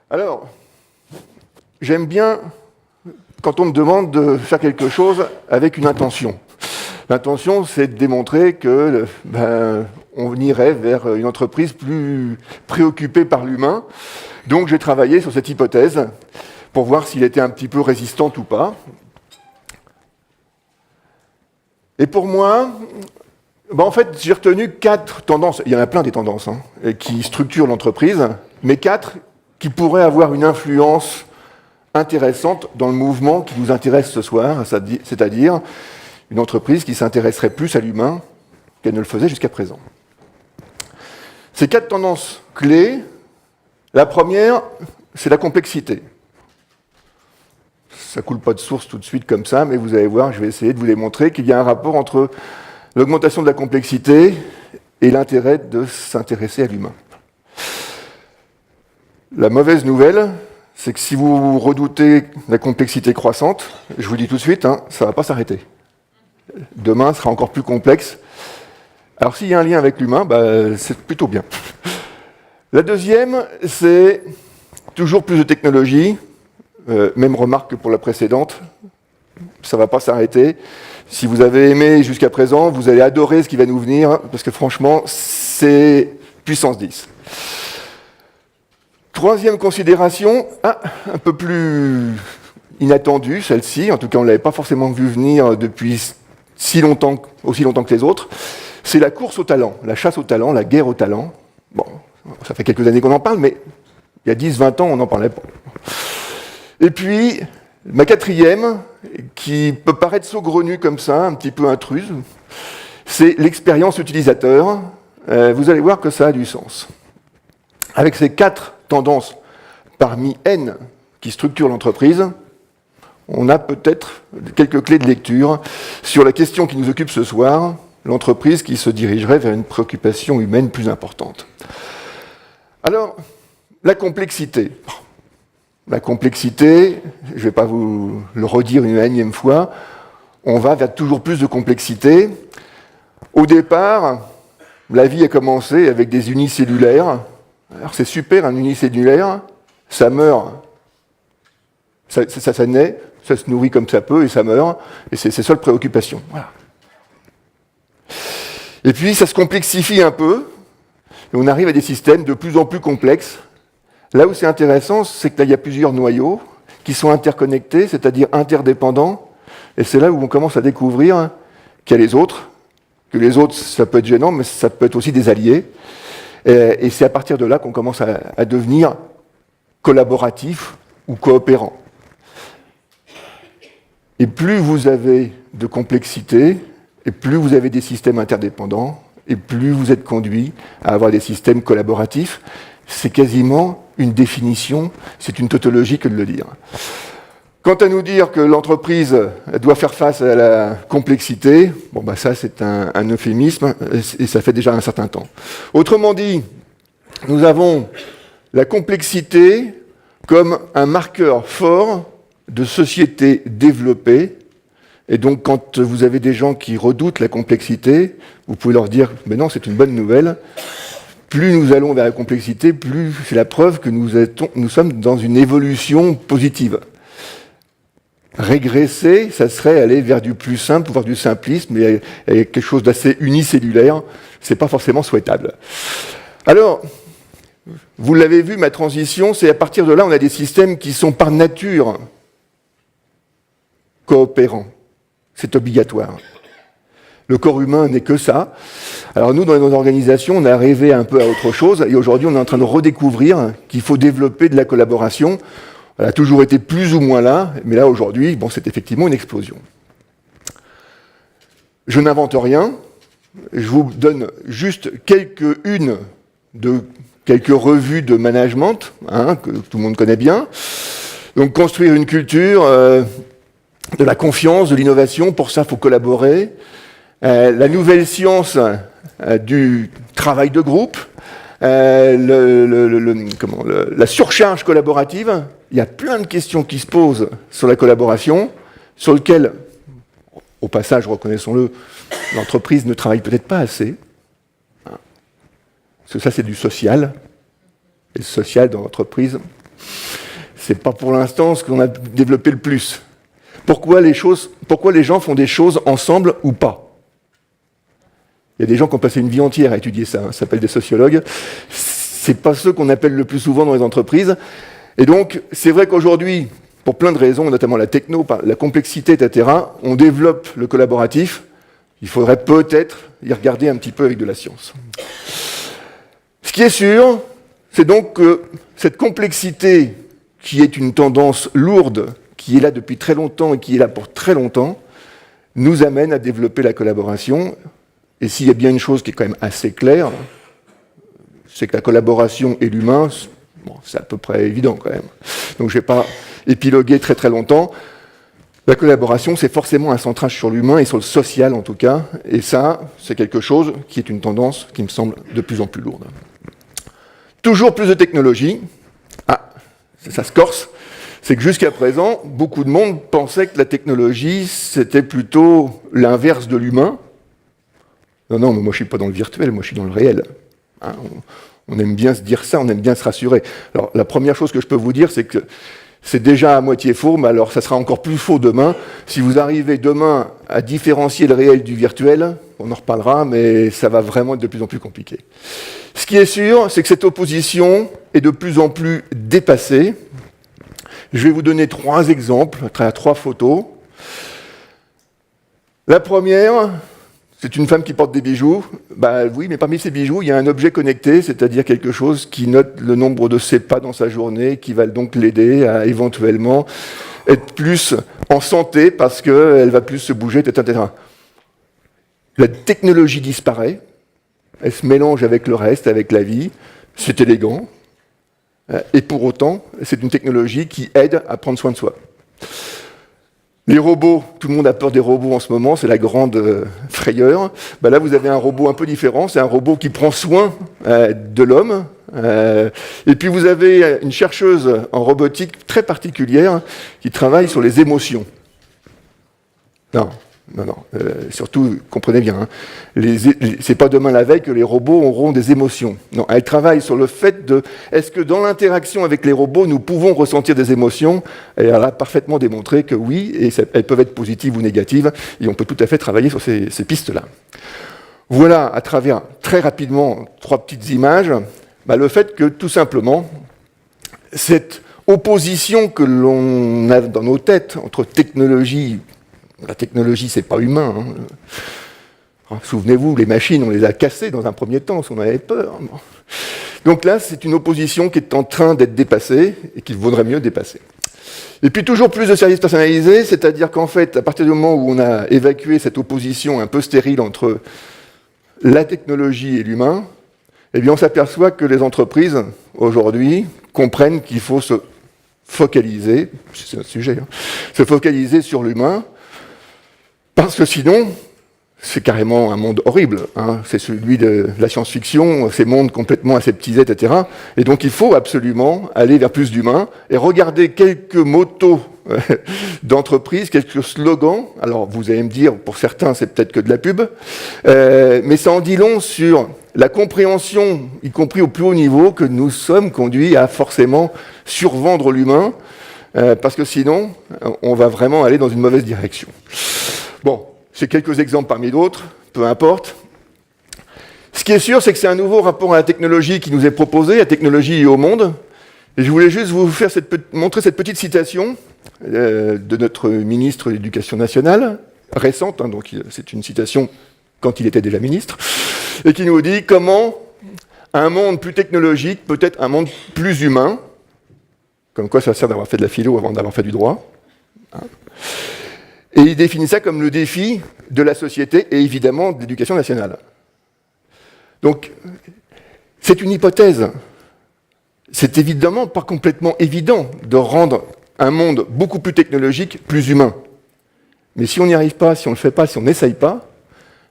Alors, j'aime bien quand on me demande de faire quelque chose avec une intention. L'intention, c'est de démontrer que on irait vers une entreprise plus préoccupée par l'humain. Donc j'ai travaillé sur cette hypothèse pour voir s'il était un petit peu résistant ou pas. Et pour moi, en fait, j'ai retenu 4 tendances. Il y en a plein des tendances qui structurent l'entreprise, mais 4 qui pourraient avoir une influence intéressante dans le mouvement qui nous intéresse ce soir, c'est-à-dire une entreprise qui s'intéresserait plus à l'humain qu'elle ne le faisait jusqu'à présent. Ces 4 tendances clés, la première, c'est la complexité. Ça ne coule pas de source tout de suite comme ça, mais vous allez voir, je vais essayer de vous démontrer qu'il y a un rapport entre l'augmentation de la complexité et l'intérêt de s'intéresser à l'humain. La mauvaise nouvelle, c'est que si vous redoutez la complexité croissante, je vous dis tout de suite, ça ne va pas s'arrêter. Demain sera encore plus complexe. Alors s'il y a un lien avec l'humain, c'est plutôt bien. La deuxième, c'est toujours plus de technologie, même remarque que pour la précédente, ça ne va pas s'arrêter. Si vous avez aimé jusqu'à présent, vous allez adorer ce qui va nous venir, parce que franchement, c'est puissance 10. Troisième considération, un peu plus inattendue, celle-ci, en tout cas on ne l'avait pas forcément vu venir depuis aussi longtemps que les autres, c'est la course au talent, la chasse au talent, la guerre au talent. Bon, ça fait quelques années qu'on en parle, mais il y a 10-20 ans, on n'en parlait pas. Et puis, ma quatrième, qui peut paraître saugrenue comme ça, un petit peu intruse, c'est l'expérience utilisateur. Vous allez voir que ça a du sens. Avec ces 4 tendances parmi N qui structurent l'entreprise, on a peut-être quelques clés de lecture sur la question qui nous occupe ce soir, l'entreprise qui se dirigerait vers une préoccupation humaine plus importante. Alors, la complexité. La complexité, je ne vais pas vous le redire une énième fois, on va vers toujours plus de complexité. Au départ, la vie a commencé avec des unicellulaires. Alors c'est super, un unicellulaire, ça meurt, ça naît, ça se nourrit comme ça peut et ça meurt, et c'est ses seules préoccupations. Voilà. Et puis ça se complexifie un peu, et on arrive à des systèmes de plus en plus complexes. Là où c'est intéressant, c'est que là il y a plusieurs noyaux qui sont interconnectés, c'est-à-dire interdépendants, et c'est là où on commence à découvrir qu'il y a les autres, que les autres ça peut être gênant, mais ça peut être aussi des alliés. Et c'est à partir de là qu'on commence à devenir collaboratif ou coopérant. Et plus vous avez de complexité, et plus vous avez des systèmes interdépendants, et plus vous êtes conduit à avoir des systèmes collaboratifs. C'est quasiment une définition, c'est une tautologie que de le dire. Quant à nous dire que l'entreprise doit faire face à la complexité, ça c'est un euphémisme, et ça fait déjà un certain temps. Autrement dit, nous avons la complexité comme un marqueur fort de société développée, et donc quand vous avez des gens qui redoutent la complexité, vous pouvez leur dire « mais non, c'est une bonne nouvelle », plus nous allons vers la complexité, plus c'est la preuve que nous sommes dans une évolution positive. Régresser, ça serait aller vers du plus simple, voire du simplisme, mais avec quelque chose d'assez unicellulaire, c'est pas forcément souhaitable. Alors, vous l'avez vu, ma transition, c'est à partir de là, on a des systèmes qui sont par nature coopérants. C'est obligatoire. Le corps humain n'est que ça. Alors nous, dans nos organisations, on est arrivé un peu à autre chose, et aujourd'hui, on est en train de redécouvrir qu'il faut développer de la collaboration. Elle a toujours été plus ou moins là, mais là, aujourd'hui, c'est effectivement une explosion. Je n'invente rien, je vous donne juste quelques-unes de quelques revues de management, que tout le monde connaît bien. Donc, construire une culture de la confiance, de l'innovation, pour ça, il faut collaborer. La nouvelle science du travail de groupe, la surcharge collaborative. Il y a plein de questions qui se posent sur la collaboration, sur lesquelles, au passage, reconnaissons-le, l'entreprise ne travaille peut-être pas assez. Parce que ça, c'est du social. Et le social dans l'entreprise, c'est pas pour l'instant ce qu'on a développé le plus. Pourquoi les gens font des choses ensemble ou pas? Il y a des gens qui ont passé une vie entière à étudier ça, ça s'appelle des sociologues. C'est pas ceux qu'on appelle le plus souvent dans les entreprises. Et donc, c'est vrai qu'aujourd'hui, pour plein de raisons, notamment la techno, la complexité, etc., on développe le collaboratif. Il faudrait peut-être y regarder un petit peu avec de la science. Ce qui est sûr, c'est donc que cette complexité, qui est une tendance lourde, qui est là depuis très longtemps et qui est là pour très longtemps, nous amène à développer la collaboration. Et s'il y a bien une chose qui est quand même assez claire, c'est que la collaboration et l'humain, bon, c'est à peu près évident quand même. Donc je ne vais pas épiloguer très très longtemps. La collaboration, c'est forcément un centrage sur l'humain et sur le social en tout cas. Et ça, c'est quelque chose qui est une tendance qui me semble de plus en plus lourde. Toujours plus de technologie. Ah, ça se corse. C'est que jusqu'à présent, beaucoup de monde pensait que la technologie, c'était plutôt l'inverse de l'humain. Non, mais moi je ne suis pas dans le virtuel, moi je suis dans le réel. Hein, on aime bien se dire ça, on aime bien se rassurer. Alors la première chose que je peux vous dire, c'est que c'est déjà à moitié faux, mais alors ça sera encore plus faux demain. Si vous arrivez demain à différencier le réel du virtuel, on en reparlera, mais ça va vraiment être de plus en plus compliqué. Ce qui est sûr, c'est que cette opposition est de plus en plus dépassée. Je vais vous donner 3 exemples, à travers 3 photos. La première, c'est une femme qui porte des bijoux. Bah oui, mais parmi ces bijoux, il y a un objet connecté, c'est-à-dire quelque chose qui note le nombre de ses pas dans sa journée, qui va donc l'aider à éventuellement être plus en santé parce qu'elle va plus se bouger, etc. La technologie disparaît, elle se mélange avec le reste, avec la vie, c'est élégant, et pour autant, c'est une technologie qui aide à prendre soin de soi. Les robots, tout le monde a peur des robots en ce moment, c'est la grande frayeur. Ben là, vous avez un robot un peu différent, c'est un robot qui prend soin de l'homme. Et puis vous avez une chercheuse en robotique très particulière qui travaille sur les émotions. Non. Surtout, comprenez bien, hein, c'est pas demain la veille que les robots auront des émotions. Non, elle travaille sur le fait de, est-ce que dans l'interaction avec les robots, nous pouvons ressentir des émotions? Et elle a parfaitement démontré que oui, et elles peuvent être positives ou négatives, et on peut tout à fait travailler sur ces pistes-là. Voilà, à travers, très rapidement, 3 petites images, le fait que, tout simplement, cette opposition que l'on a dans nos têtes entre technologie. La technologie, c'est pas humain. Hein. Souvenez-vous, les machines, on les a cassées dans un premier temps, parce qu'on avait peur. Donc là, c'est une opposition qui est en train d'être dépassée, et qu'il vaudrait mieux dépasser. Et puis toujours plus de services personnalisés, c'est-à-dire qu'en fait, à partir du moment où on a évacué cette opposition un peu stérile entre la technologie et l'humain, eh bien on s'aperçoit que les entreprises, aujourd'hui, comprennent qu'il faut se focaliser, c'est notre sujet, hein, se focaliser sur l'humain, parce que sinon, c'est carrément un monde horrible. Hein. C'est celui de la science-fiction, ces mondes complètement aseptisés, etc. Et donc il faut absolument aller vers plus d'humains et regarder quelques mottos d'entreprise, quelques slogans. Alors vous allez me dire, pour certains, c'est peut-être que de la pub, mais ça en dit long sur la compréhension, y compris au plus haut niveau, que nous sommes conduits à forcément survendre l'humain, parce que sinon, on va vraiment aller dans une mauvaise direction. Bon, c'est quelques exemples parmi d'autres, peu importe. Ce qui est sûr, c'est que c'est un nouveau rapport à la technologie qui nous est proposé, à la technologie et au monde. Et je voulais juste vous faire montrer cette petite citation de notre ministre de l'Éducation nationale, récente, hein, donc c'est une citation quand il était déjà ministre, et qui nous dit comment un monde plus technologique peut être un monde plus humain, comme quoi ça sert d'avoir fait de la philo avant d'avoir fait du droit. Hein. Et il définit ça comme le défi de la société et évidemment de l'éducation nationale. Donc, c'est une hypothèse. C'est évidemment pas complètement évident de rendre un monde beaucoup plus technologique, plus humain. Mais si on n'y arrive pas, si on ne le fait pas, si on n'essaye pas,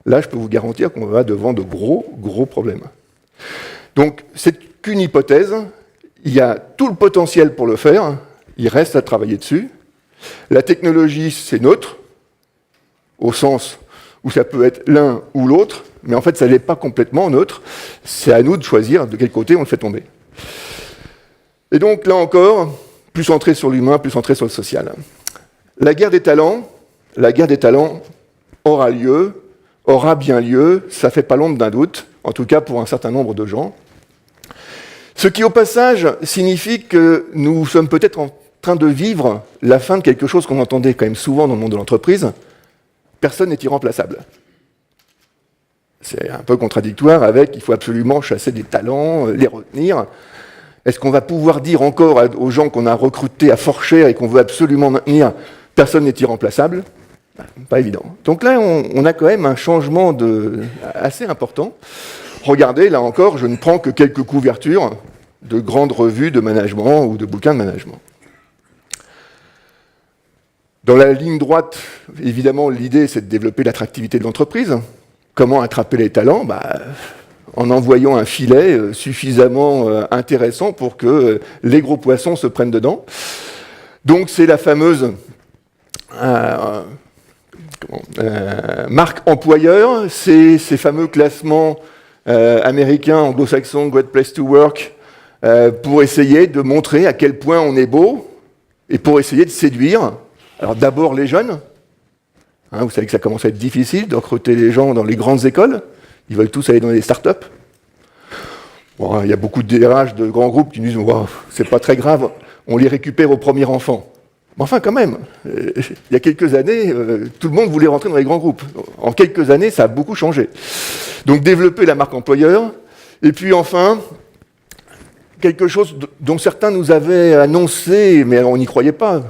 là, je peux vous garantir qu'on va devant de gros problèmes. Donc, c'est qu'une hypothèse. Il y a tout le potentiel pour le faire. Il reste à travailler dessus. La technologie, c'est neutre, au sens où ça peut être l'un ou l'autre, mais en fait, ça n'est pas complètement neutre. C'est à nous de choisir de quel côté on le fait tomber. Et donc, là encore, plus centré sur l'humain, plus centré sur le social. La guerre des talents aura lieu, aura bien lieu, ça fait pas l'ombre d'un doute, en tout cas pour un certain nombre de gens. Ce qui, au passage, signifie que nous sommes peut-être en train de vivre la fin de quelque chose qu'on entendait quand même souvent dans le monde de l'entreprise. Personne n'est irremplaçable. C'est un peu contradictoire avec il faut absolument chasser des talents, les retenir. Est-ce qu'on va pouvoir dire encore aux gens qu'on a recrutés à fort cher et qu'on veut absolument maintenir personne n'est irremplaçable? Pas évident. Donc là, on a quand même un changement assez important. Regardez, là encore, je ne prends que quelques couvertures de grandes revues de management ou de bouquins de management. Dans la ligne droite, évidemment, l'idée, c'est de développer l'attractivité de l'entreprise. Comment attraper les talents? En envoyant un filet suffisamment intéressant pour que les gros poissons se prennent dedans. Donc, c'est la fameuse marque employeur, c'est ces fameux classements américains, anglo-saxons, Great Place to Work, pour essayer de montrer à quel point on est beau et pour essayer de séduire. Alors d'abord les jeunes, vous savez que ça commence à être difficile de recruter les gens dans les grandes écoles, ils veulent tous aller dans les startups. Bon, il y a beaucoup de DRH de grands groupes qui disent wow, c'est pas très grave, on les récupère au premier enfant. Mais enfin quand même, il y a quelques années, tout le monde voulait rentrer dans les grands groupes. En quelques années, ça a beaucoup changé. Donc développer la marque employeur, et puis enfin, quelque chose dont certains nous avaient annoncé, mais on n'y croyait pas.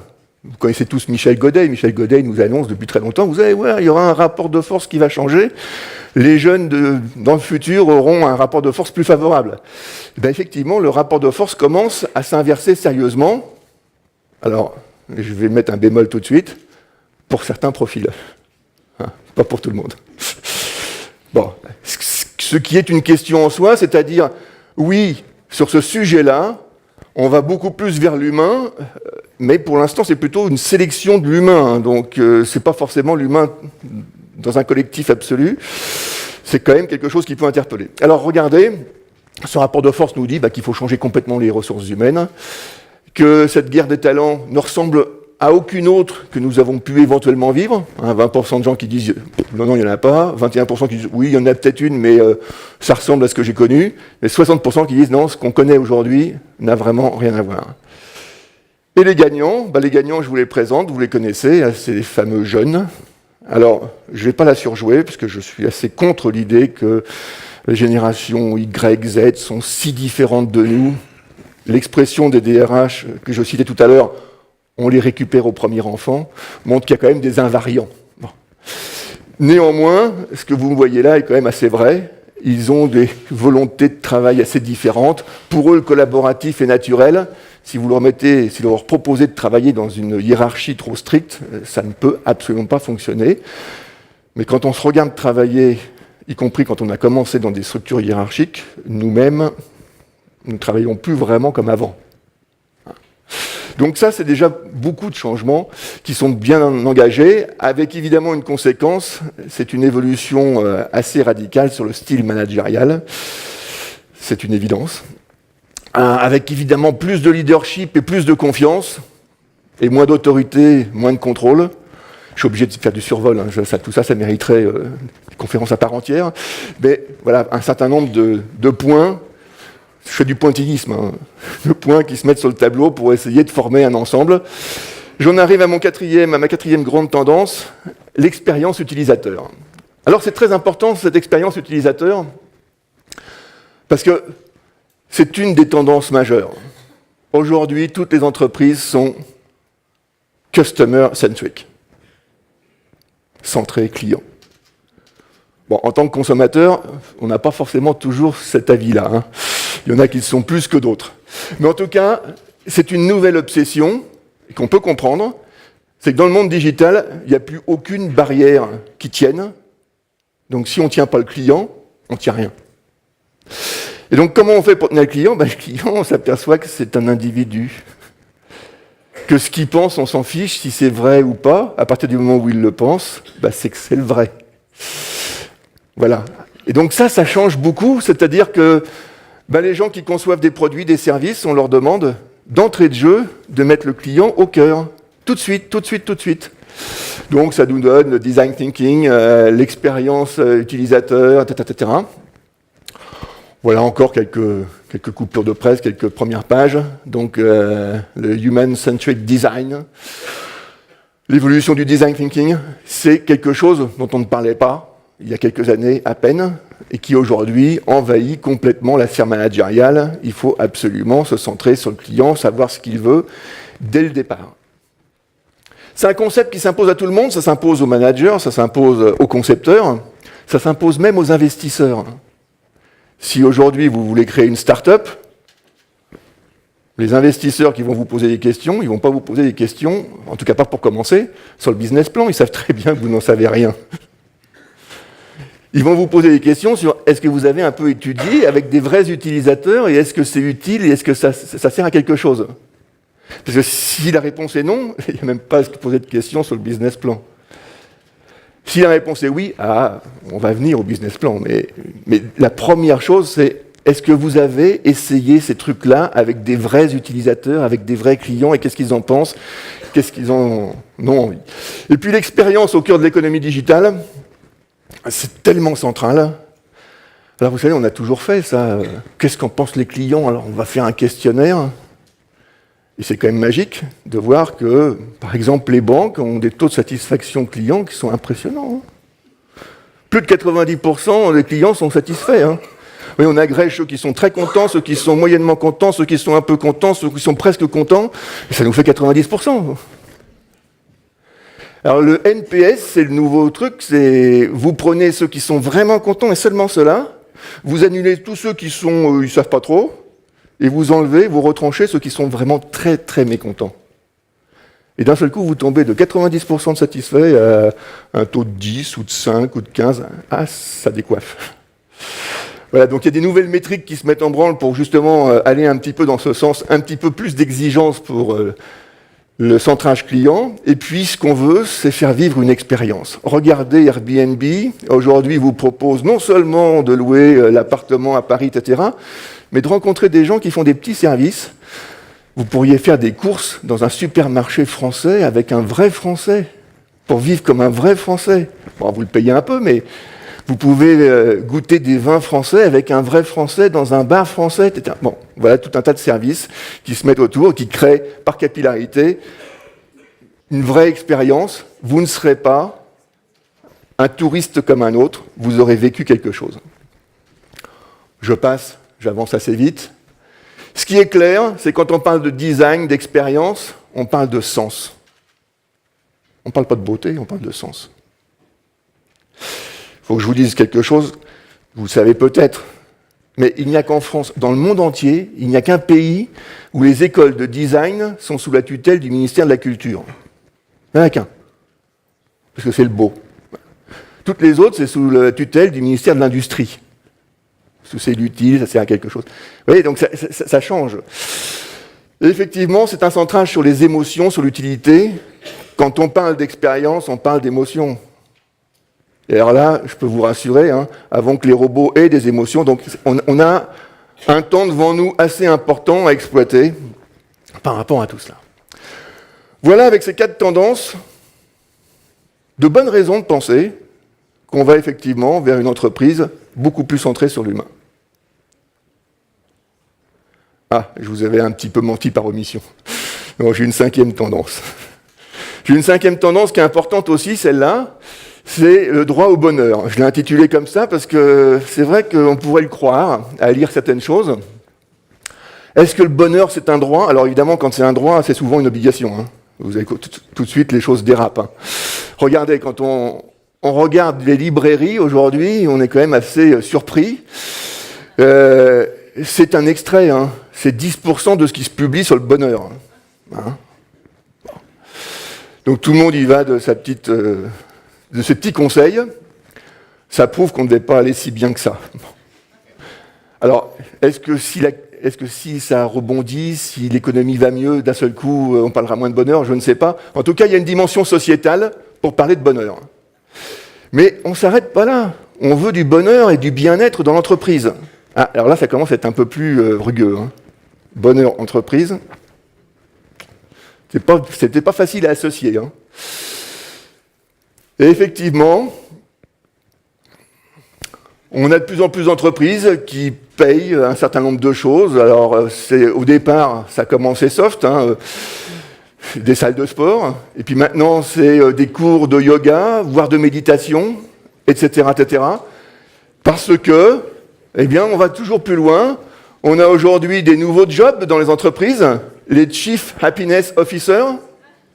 Vous connaissez tous Michel Godet. Michel Godet nous annonce depuis très longtemps, vous savez, il y aura un rapport de force qui va changer. Les jeunes, dans le futur, auront un rapport de force plus favorable. Et effectivement, le rapport de force commence à s'inverser sérieusement. Alors, je vais mettre un bémol tout de suite, pour certains profils. Pas pour tout le monde. Bon, ce qui est une question en soi, c'est-à-dire, oui, sur ce sujet-là, on va beaucoup plus vers l'humain, mais pour l'instant, c'est plutôt une sélection de l'humain. Donc, c'est pas forcément l'humain dans un collectif absolu. C'est quand même quelque chose qui peut interpeller. Alors, regardez, ce rapport de force nous dit qu'il faut changer complètement les ressources humaines, que cette guerre des talents ne ressemble à aucune autre que nous avons pu éventuellement vivre. 20% de gens qui disent « non, il n'y en a pas », 21% qui disent « oui, il y en a peut-être une, mais ça ressemble à ce que j'ai connu », et 60% qui disent « non, ce qu'on connaît aujourd'hui n'a vraiment rien à voir ». Et les gagnants, je vous les présente, vous les connaissez, c'est les fameux jeunes. Alors, je ne vais pas la surjouer, parce que je suis assez contre l'idée que les générations Y, Z sont si différentes de nous. L'expression des DRH que je citais tout à l'heure, on les récupère au premier enfant, montre qu'il y a quand même des invariants. Bon. Néanmoins, ce que vous voyez là est quand même assez vrai. Ils ont des volontés de travail assez différentes. Pour eux, le collaboratif est naturel. Si vous leur proposez de travailler dans une hiérarchie trop stricte, ça ne peut absolument pas fonctionner. Mais quand on se regarde travailler, y compris quand on a commencé dans des structures hiérarchiques, nous-mêmes, nous ne travaillons plus vraiment comme avant. Donc ça, c'est déjà beaucoup de changements qui sont bien engagés, avec évidemment une conséquence, c'est une évolution assez radicale sur le style managérial, c'est une évidence, avec évidemment plus de leadership et plus de confiance, et moins d'autorité, moins de contrôle. Je suis obligé de faire du survol, tout ça mériterait une conférence à part entière, mais voilà, un certain nombre de points. Je fais du pointillisme, de points qui se mettent sur le tableau pour essayer de former un ensemble. J'en arrive à ma quatrième grande tendance, l'expérience utilisateur. Alors c'est très important cette expérience utilisateur, parce que c'est une des tendances majeures. Aujourd'hui, toutes les entreprises sont customer-centric, centrées client. Bon, en tant que consommateur, on n'a pas forcément toujours cet avis-là. Il y en a qui le sont plus que d'autres. Mais en tout cas, c'est une nouvelle obsession qu'on peut comprendre. C'est que dans le monde digital, il n'y a plus aucune barrière qui tienne. Donc si on ne tient pas le client, on ne tient rien. Et donc comment on fait pour tenir le client? Le client, on s'aperçoit que c'est un individu. Que ce qu'il pense, on s'en fiche, si c'est vrai ou pas. À partir du moment où il le pense, c'est que c'est le vrai. Voilà. Et donc ça change beaucoup. C'est-à-dire que les gens qui conçoivent des produits, des services, on leur demande d'entrée de jeu, de mettre le client au cœur. Tout de suite, tout de suite, tout de suite. Donc ça nous donne le design thinking, l'expérience utilisateur, etc. Voilà encore quelques coupures de presse, quelques premières pages. Donc le Human-Centric Design. L'évolution du design thinking, c'est quelque chose dont on ne parlait pas il y a quelques années à peine, et qui aujourd'hui envahit complètement la sphère managériale. Il faut absolument se centrer sur le client, savoir ce qu'il veut dès le départ. C'est un concept qui s'impose à tout le monde, ça s'impose aux managers, ça s'impose aux concepteurs, ça s'impose même aux investisseurs. Si aujourd'hui vous voulez créer une start-up, les investisseurs qui vont vous poser des questions, ils ne vont pas vous poser des questions, en tout cas pas pour commencer, sur le business plan, ils savent très bien que vous n'en savez rien. Ils vont vous poser des questions sur est-ce que vous avez un peu étudié avec des vrais utilisateurs et est-ce que c'est utile et est-ce que ça sert à quelque chose? Parce que si la réponse est non, il n'y a même pas à se poser de questions sur le business plan. Si la réponse est oui, on va venir au business plan. Mais la première chose, c'est est-ce que vous avez essayé ces trucs-là avec des vrais utilisateurs, avec des vrais clients, et qu'est-ce qu'ils en pensent, qu'est-ce qu'ils en ont envie. Et puis l'expérience au cœur de l'économie digitale, c'est tellement central. Alors vous savez, on a toujours fait ça. Qu'est-ce qu'en pensent les clients? Alors on va faire un questionnaire. Et c'est quand même magique de voir que, par exemple, les banques ont des taux de satisfaction clients qui sont impressionnants. Plus de 90% des clients sont satisfaits. Oui, on agrège ceux qui sont très contents, ceux qui sont moyennement contents, ceux qui sont un peu contents, ceux qui sont presque contents, et ça nous fait 90%. Alors le NPS, c'est le nouveau truc, c'est vous prenez ceux qui sont vraiment contents et seulement ceux-là, vous annulez tous ceux qui sont, ils savent pas trop, et vous enlevez, vous retranchez ceux qui sont vraiment très très mécontents. Et d'un seul coup, vous tombez de 90% de satisfaits à un taux de 10 ou de 5 ou de 15. Ah, ça décoiffe. Voilà, donc il y a des nouvelles métriques qui se mettent en branle pour justement aller un petit peu dans ce sens, un petit peu plus d'exigence pour le centrage client. Et puis, ce qu'on veut, c'est faire vivre une expérience. Regardez Airbnb, aujourd'hui, vous propose non seulement de louer l'appartement à Paris, etc., mais de rencontrer des gens qui font des petits services. Vous pourriez faire des courses dans un supermarché français avec un vrai Français, pour vivre comme un vrai Français. Bon, vous le payez un peu, mais vous pouvez goûter des vins français avec un vrai Français dans un bar français, etc. Bon, voilà tout un tas de services qui se mettent autour, qui créent par capillarité une vraie expérience. Vous ne serez pas un touriste comme un autre, vous aurez vécu quelque chose. Je passe. J'avance assez vite. Ce qui est clair, c'est quand on parle de design, d'expérience, on parle de sens. On ne parle pas de beauté, on parle de sens. Il faut que je vous dise quelque chose, vous le savez peut-être, mais il n'y a qu'en France, dans le monde entier, il n'y a qu'un pays où les écoles de design sont sous la tutelle du ministère de la Culture. Il n'y en a qu'un. Parce que c'est le beau. Toutes les autres, c'est sous la tutelle du ministère de l'Industrie. C'est l'utile, ça sert à quelque chose. Vous voyez, donc ça change. Et effectivement, c'est un centrage sur les émotions, sur l'utilité. Quand on parle d'expérience, on parle d'émotions. Et alors là, je peux vous rassurer, avant que les robots aient des émotions, donc on a un temps devant nous assez important à exploiter par rapport à tout cela. Voilà, avec ces 4 tendances, de bonnes raisons de penser qu'on va effectivement vers une entreprise beaucoup plus centrée sur l'humain. Ah, je vous avais un petit peu menti par omission. Donc, j'ai une 5e tendance. J'ai une 5e tendance qui est importante aussi, celle-là, c'est le droit au bonheur. Je l'ai intitulé comme ça parce que c'est vrai qu'on pourrait le croire à lire certaines choses. Est-ce que le bonheur, c'est un droit? Alors évidemment, quand c'est un droit, c'est souvent une obligation. Vous avez tout de suite, les choses dérapent. Regardez, quand on regarde les librairies aujourd'hui, on est quand même assez surpris. C'est un extrait, c'est 10% de ce qui se publie sur le bonheur. Donc tout le monde y va de ses petits conseils. Ça prouve qu'on ne devait pas aller si bien que ça. Alors, est-ce que si ça rebondit, si l'économie va mieux, d'un seul coup, on parlera moins de bonheur? Je ne sais pas. En tout cas, il y a une dimension sociétale pour parler de bonheur. Mais on ne s'arrête pas là. On veut du bonheur et du bien-être dans l'entreprise. Ah, alors là, ça commence à être un peu plus rugueux. Bonheur, entreprise. C'était pas facile à associer. Hein. Et effectivement, on a de plus en plus d'entreprises qui payent un certain nombre de choses. Alors, au départ, ça a commencé soft, hein, des salles de sport. Et puis maintenant, c'est des cours de yoga, voire de méditation, etc., etc. Parce que, eh bien, on va toujours plus loin. On a aujourd'hui des nouveaux jobs dans les entreprises, les Chief Happiness Officers,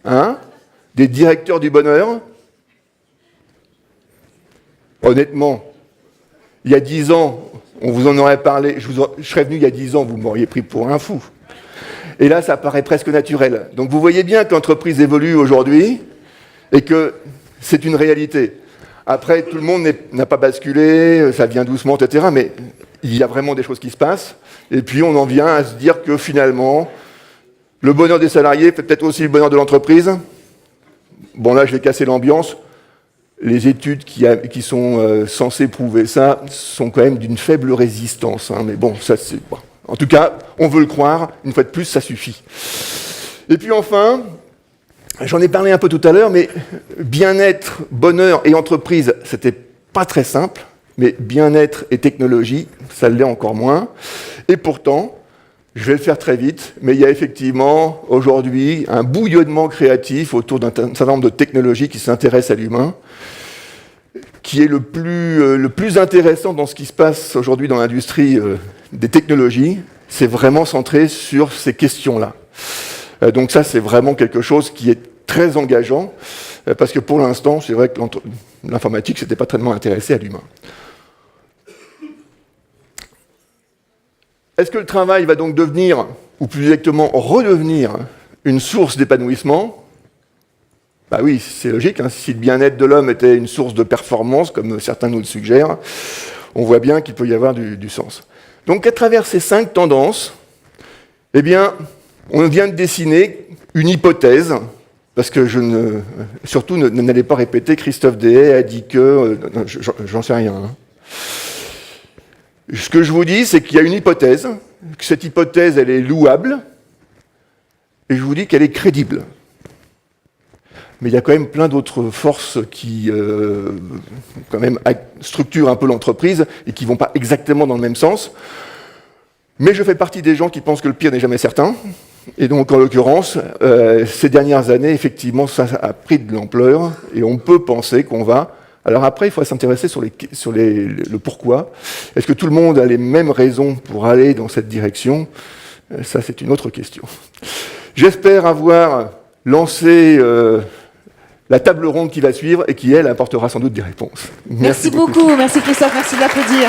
hein, des directeurs du bonheur. Honnêtement, il y a 10 ans, on vous en aurait parlé, je serais venu il y a 10 ans, vous m'auriez pris pour un fou. Et là, ça paraît presque naturel. Donc vous voyez bien que l'entreprise évolue aujourd'hui et que c'est une réalité. Après, tout le monde n'a pas basculé, ça vient doucement, etc. Mais il y a vraiment des choses qui se passent. Et puis on en vient à se dire que finalement, le bonheur des salariés fait peut-être aussi le bonheur de l'entreprise. Bon là, je vais casser l'ambiance. Les études qui sont censées prouver ça sont quand même d'une faible résistance. Hein, mais bon, ça c'est... Bon. En tout cas, on veut le croire. Une fois de plus, ça suffit. Et puis enfin, j'en ai parlé un peu tout à l'heure, mais bien-être, bonheur et entreprise, c'était pas très simple. Mais bien-être et technologie, ça l'est encore moins. Et pourtant, je vais le faire très vite, mais il y a effectivement aujourd'hui un bouillonnement créatif autour d'un certain nombre de technologies qui s'intéressent à l'humain, qui est le plus intéressant dans ce qui se passe aujourd'hui dans l'industrie des technologies. C'est vraiment centré sur ces questions-là. Donc ça, c'est vraiment quelque chose qui est très engageant, parce que pour l'instant, c'est vrai que l'informatique ne s'était pas tellement intéressée à l'humain. Est-ce que le travail va donc devenir, ou plus exactement redevenir, une source d'épanouissement ? Bah oui, c'est logique, hein. Si le bien-être de l'homme était une source de performance, comme certains nous le suggèrent, on voit bien qu'il peut y avoir du sens. Donc à travers ces 5 tendances, eh bien, on vient de dessiner une hypothèse, parce que surtout n'allez pas répéter, Christophe Dehaye a dit que... j'en sais rien. Hein. Ce que je vous dis, c'est qu'il y a une hypothèse, que cette hypothèse, elle est louable, et je vous dis qu'elle est crédible. Mais il y a quand même plein d'autres forces qui, quand même, structurent un peu l'entreprise et qui ne vont pas exactement dans le même sens. Mais je fais partie des gens qui pensent que le pire n'est jamais certain. Et donc, en l'occurrence, ces dernières années, effectivement, ça a pris de l'ampleur, et on peut penser qu'on va... Alors après, il faut s'intéresser sur le pourquoi. Est-ce que tout le monde a les mêmes raisons pour aller dans cette direction ? Ça, c'est une autre question. J'espère avoir lancé la table ronde qui va suivre et qui, elle, apportera sans doute des réponses. Merci beaucoup. Merci Christophe, merci de l'applaudir.